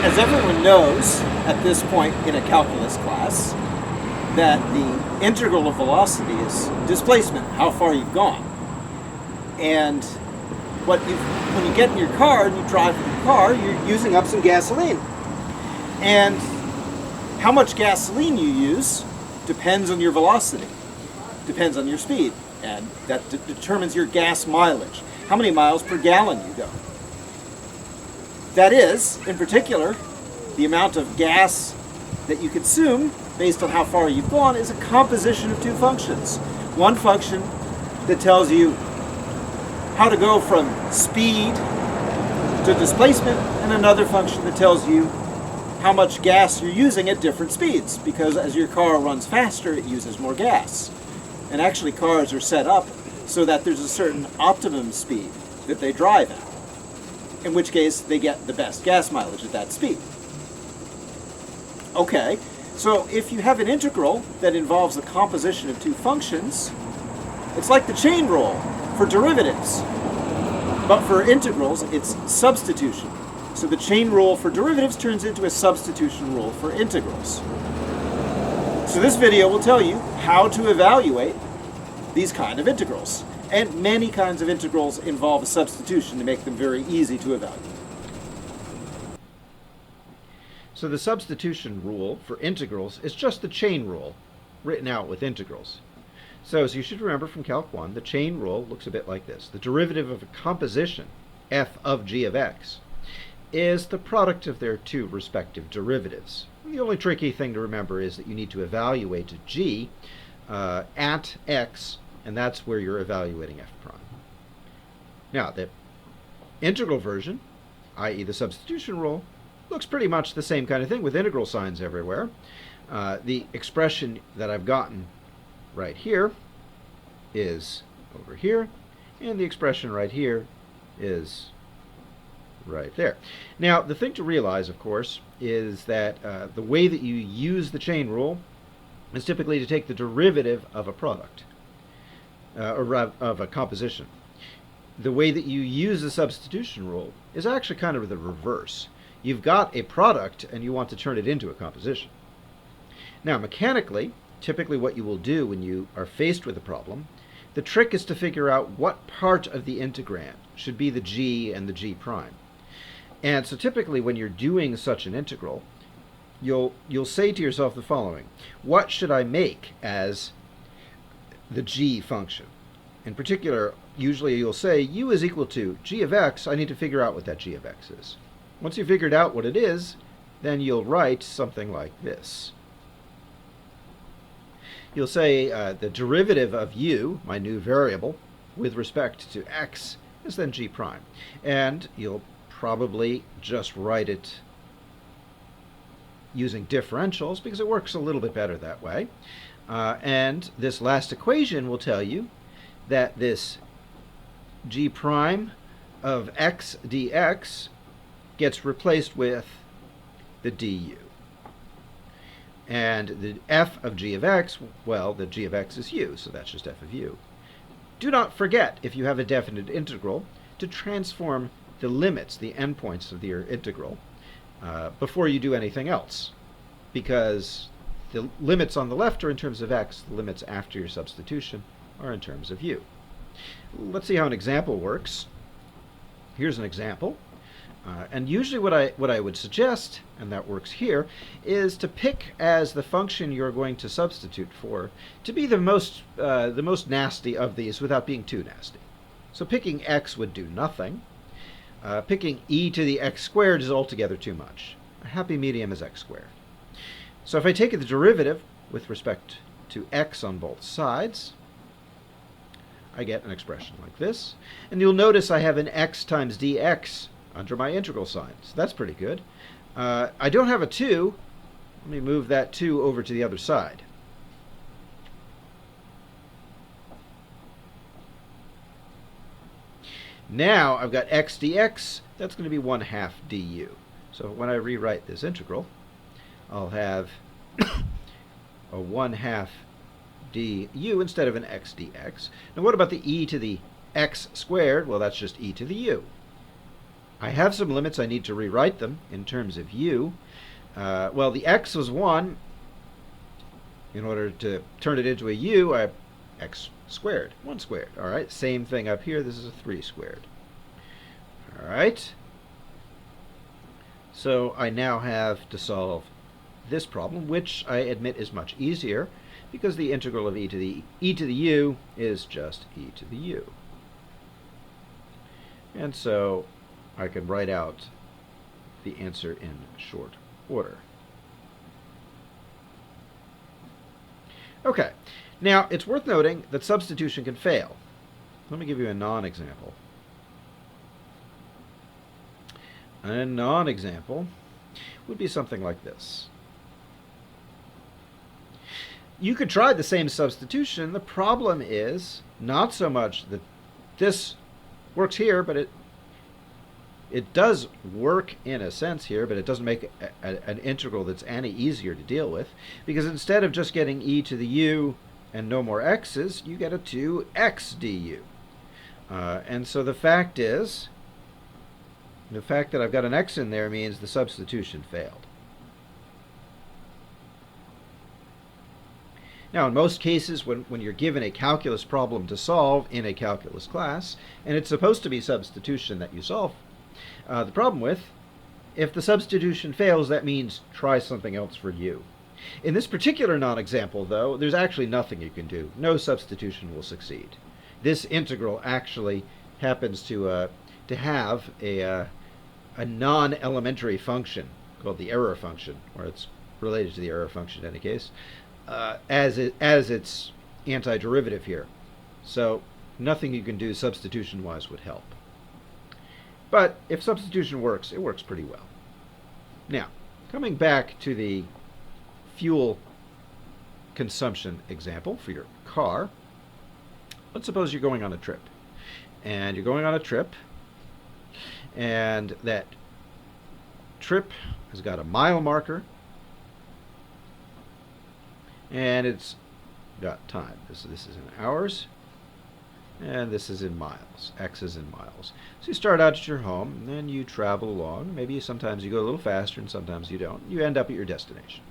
As everyone knows at this point in a calculus class, that the integral of velocity is displacement, how far you've gone. And when you get in your car and you drive with your car, you're using up some gasoline. And how much gasoline you use depends on your velocity, depends on your speed, and that determines your gas mileage, how many miles per gallon you go. That is, in particular, the amount of gas that you consume based on how far you've gone is a composition of two functions. One function that tells you how to go from speed to displacement, and another function that tells you how much gas you're using at different speeds, because as your car runs faster, it uses more gas. And actually cars are set up so that there's a certain optimum speed that they drive at, in which case they get the best gas mileage at that speed. Okay, so if you have an integral that involves the composition of two functions, it's like the chain rule for derivatives. But for integrals, it's substitution. So the chain rule for derivatives turns into a substitution rule for integrals. So this video will tell you how to evaluate these kind of integrals. And many kinds of integrals involve a substitution to make them very easy to evaluate. So the substitution rule for integrals is just the chain rule written out with integrals. So as you should remember from Calc 1, the chain rule looks a bit like this. The derivative of a composition, f of g of x, is the product of their two respective derivatives. And the only tricky thing to remember is that you need to evaluate g at x, and that's where you're evaluating f prime. Now, the integral version, i.e. the substitution rule, looks pretty much the same kind of thing with integral signs everywhere. The expression that I've gotten right here is over here, and the expression right here is right there. Now, the thing to realize, of course, is that the way that you use the chain rule is typically to take the derivative of a product, or of a composition. The way that you use the substitution rule is actually kind of the reverse. You've got a product and you want to turn it into a composition. Now, mechanically, typically what you will do when you are faced with a problem, the trick is to figure out what part of the integrand should be the g and the g prime. And so typically when you're doing such an integral, you'll say to yourself the following: what should I make as the g function? In particular, usually you'll say u is equal to g of x. I need to figure out what that g of x is. Once you've figured out what it is, then you'll write something like this. You'll say the derivative of u, my new variable, with respect to x, is then g prime. And you'll probably just write it using differentials, because it works a little bit better that way. And this last equation will tell you that this g prime of x dx gets replaced with the du. And the f of g of x, well, the g of x is u, so that's just f of u. Do not forget, if you have a definite integral, to transform the limits, the endpoints of your integral, before you do anything else, because the limits on the left are in terms of x, the limits after your substitution are in terms of u. Let's see how an example works. Here's an example. And usually what I would suggest, and that works here, is to pick as the function you're going to substitute for to be the most nasty of these without being too nasty. So picking x would do nothing. Picking e to the x squared is altogether too much. A happy medium is x squared. So if I take the derivative with respect to x on both sides, I get an expression like this. And you'll notice I have an x times dx under my integral sign. So that's pretty good. I don't have a 2. Let me move that 2 over to the other side. Now I've got x dx. That's going to be 1/2 du. So when I rewrite this integral, I'll have a 1/2 du instead of an x dx. Now what about the e to the x squared? Well, that's just e to the u. I have some limits. I need to rewrite them in terms of u. Well, the x was 1. In order to turn it into a u, I have x squared, 1 squared. All right, same thing up here. This is a 3 squared. All right. So I now have to solve this problem, which I admit is much easier because the integral of e to the u is just e to the u. And so I can write out the answer in short order. Okay, now it's worth noting that substitution can fail. Let me give you a non-example. A non-example would be something like this. You could try the same substitution. The problem is not so much that this works here, but it does work in a sense here, but it doesn't make an integral that's any easier to deal with, because instead of just getting e to the u and no more x's, you get a 2x du. And so the fact that I've got an x in there means the substitution failed. Now, in most cases, when you're given a calculus problem to solve in a calculus class, and it's supposed to be substitution that you solve, the problem with, if the substitution fails, that means try something else for u. In this particular non-example, though, there's actually nothing you can do. No substitution will succeed. This integral actually happens to have a non-elementary function called the error function, or it's related to the error function in any case, as its antiderivative here. So nothing you can do substitution-wise would help. But if substitution works, it works pretty well. Now, coming back to the fuel consumption example for your car, let's suppose you're going on a trip. And you're going on a trip, and that trip has got a mile marker, and it's got time. This is in hours, and this is in miles. X is in miles. So you start out at your home, and then you travel along. Maybe sometimes you go a little faster, and sometimes you don't. You end up at your destination.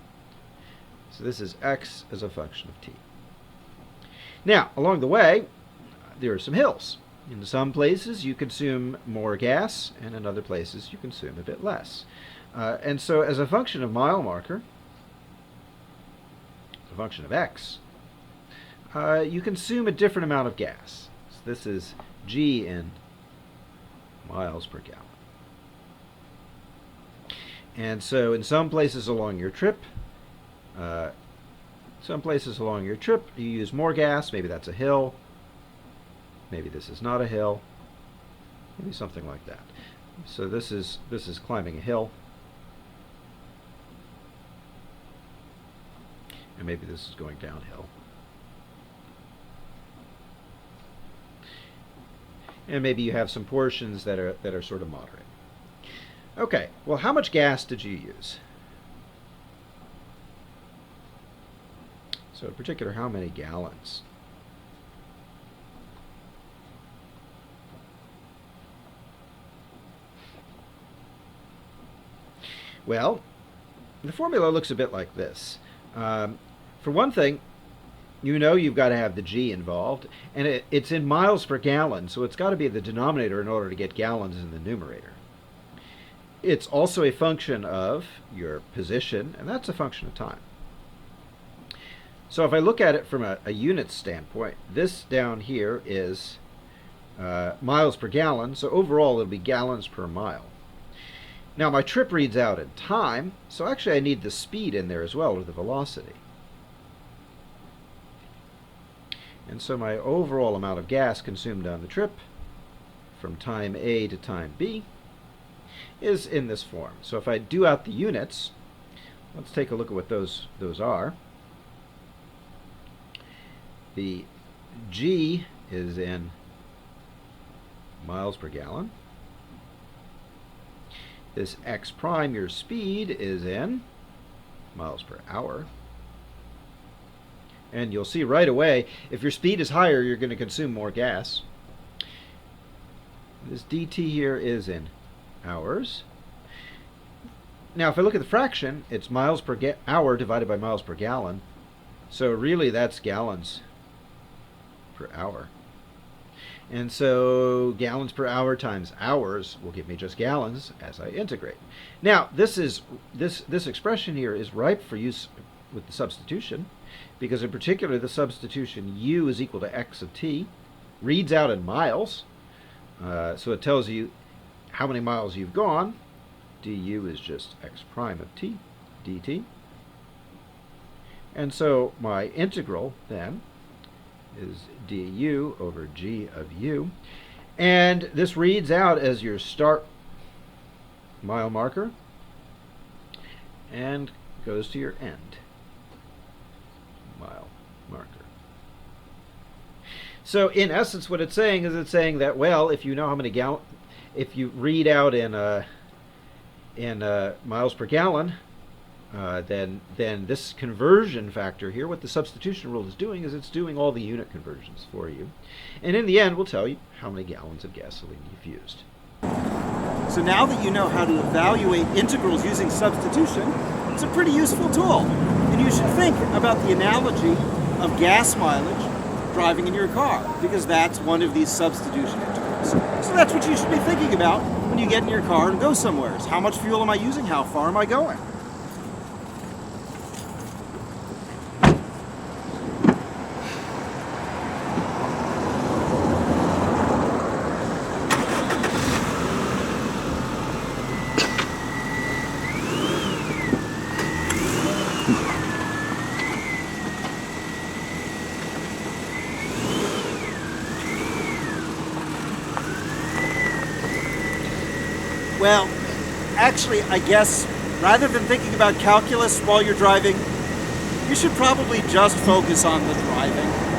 So this is X as a function of t. Now, along the way, there are some hills. In some places, you consume more gas, and in other places, you consume a bit less. And so as a function of mile marker, a function of X, you consume a different amount of gas. So this is G in miles per gallon. And so in some places along your trip, you use more gas. Maybe that's a hill. Maybe this is not a hill. Maybe something like that. So this is climbing a hill. And maybe this is going downhill. And maybe you have some portions that are sort of moderate. Okay, well, how much gas did you use? So in particular, how many gallons? Well, the formula looks a bit like this. For one thing, you know you've got to have the G involved, and it's in miles per gallon, so it's got to be the denominator in order to get gallons in the numerator. It's also a function of your position, and that's a function of time. So if I look at it from a unit standpoint, this down here is miles per gallon, so overall it'll be gallons per mile. Now my trip reads out in time, so actually I need the speed in there as well, or the velocity. And so my overall amount of gas consumed on the trip from time A to time B is in this form. So if I do out the units, let's take a look at what those are. The G is in miles per gallon. This x prime, your speed, is in miles per hour. And you'll see right away, if your speed is higher, you're going to consume more gas. This dt here is in hours. Now, if I look at the fraction, it's miles per hour divided by miles per gallon. So really, that's gallons per hour. And so gallons per hour times hours will give me just gallons as I integrate. Now, this expression here is ripe for use with the substitution, because in particular the substitution u is equal to x of t reads out in miles. So it tells you how many miles you've gone. Du is just x prime of t dt. And so my integral then is du over g of u. And this reads out as your start mile marker and goes to your end mile marker. So in essence what it's saying is it's saying that, well, if you know how many if you read out in miles per gallon, then this conversion factor here, what the substitution rule is doing is it's doing all the unit conversions for you. And in the end, will tell you how many gallons of gasoline you've used. So now that you know how to evaluate integrals using substitution, it's a pretty useful tool. And you should think about the analogy of gas mileage driving in your car, because that's one of these substitution integrals. So that's what you should be thinking about when you get in your car and go somewhere. Is how much fuel am I using? How far am I going? Well, actually, I guess rather than thinking about calculus while you're driving, you should probably just focus on the driving.